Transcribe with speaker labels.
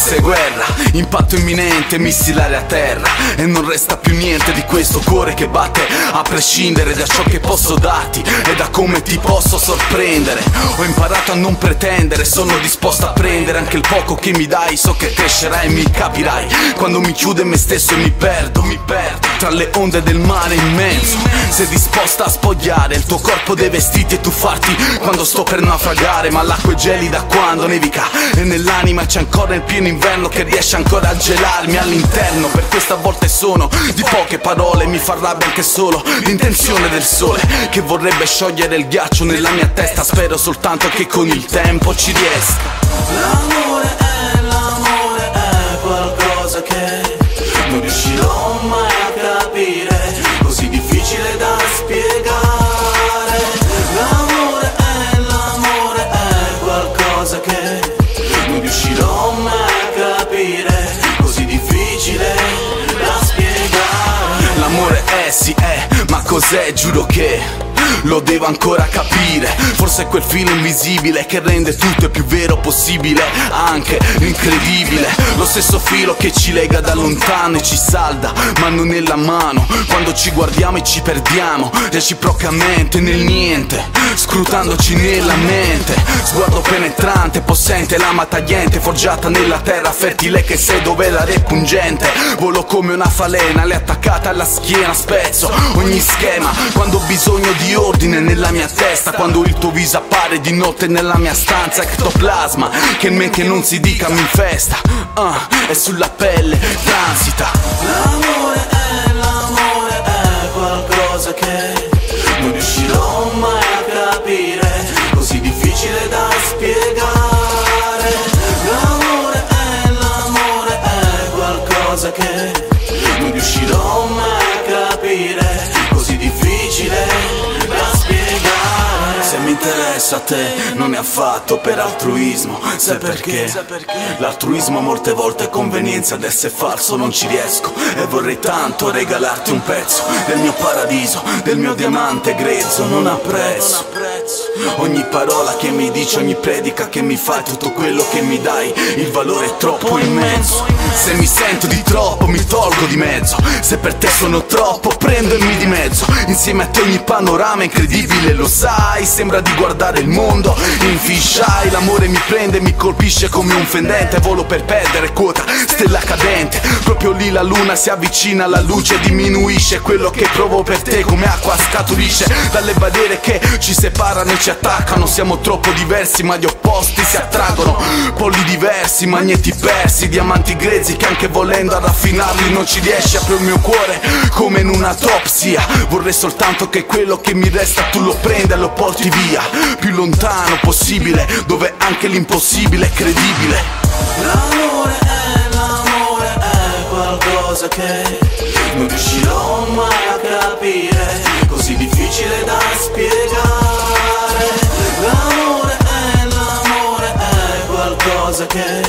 Speaker 1: Questa è guerra, impatto imminente, missilare a terra. E non resta più niente di questo cuore che batte, a prescindere da ciò che posso darti e da come ti posso sorprendere. Ho imparato a non pretendere, sono disposto a prendere anche il poco che mi dai. So che crescerai e mi capirai quando mi chiudo in me stesso e mi perdo tra le onde del mare immenso. Sei disposta a spogliare il tuo corpo dei vestiti e tuffarti quando sto per naufragare. Ma l'acqua è gelida quando nevica e nell'anima c'è ancora il pieno inverno che riesce ancora a gelarmi all'interno. Per questa volta sono di poche parole, mi fa rabbia anche solo l'intenzione del sole che vorrebbe sciogliere il ghiaccio nella mia testa. Spero soltanto che con il tempo ci riesca.
Speaker 2: L'amore è qualcosa che non riuscirò mai a capire, così difficile da spiegare. L'amore è qualcosa che non riuscirò mai a capire, così difficile da spiegare.
Speaker 1: L'amore sì è, ma cos'è? Giuro che lo devo ancora capire. Forse è quel filo invisibile che rende tutto il più vero possibile, anche l'incredibile. Lo stesso filo che ci lega da lontano e ci salda, mano nella mano, quando ci guardiamo e ci perdiamo reciprocamente nel niente, scrutandoci nella mente. Sguardo penetrante, possente, lama tagliente, forgiata nella terra fertile che sei dove la repungente. Volo come una falena, le attaccata alla schiena, spezzo ogni schema quando ho bisogno di ordine nella mia testa, quando il tuo viso appare di notte nella mia stanza. Ectoplasma che in men che non si dica mi infesta, e sulla pelle transita.
Speaker 2: L'amore è qualcosa che non riuscirò mai a capire, così difficile da spiegare. L'amore è qualcosa che non riuscirò mai a capire, così difficile da spiegare.
Speaker 1: Se mi interessa a te non è affatto per altruismo, sai perché? L'altruismo molte volte è convenienza, ad essere falso non ci riesco. E vorrei tanto regalarti un pezzo del mio paradiso, del mio diamante grezzo. Non apprezzo ogni parola che mi dici, ogni predica che mi fai, tutto quello che mi dai, il valore è troppo immenso. Se mi sento di troppo mi tolgo di mezzo, se per te sono troppo prendo il mi di mezzo. Insieme a te ogni panorama è incredibile, lo sai, sembra di guardare il mondo in fisheye. L'amore mi prende, mi colpisce come un fendente, volo per perdere quota, stella cadente. Proprio lì la luna si avvicina alla luce, diminuisce quello che provo per te, come acqua scaturisce dalle barriere che ci separano e ci attaccano. Siamo troppo diversi ma gli opposti si attraggono, polli diversi, magneti persi, diamanti grezzi che anche volendo a raffinarli non ci riesci. Apro il mio cuore come in un'autopsia, vorrei soltanto che quello che mi resta tu lo prenda e lo porti via, più lontano possibile, dove anche l'impossibile è credibile.
Speaker 2: L'amore è qualcosa che non riuscirò mai a capire, così difficile da spiegare. L'amore è qualcosa che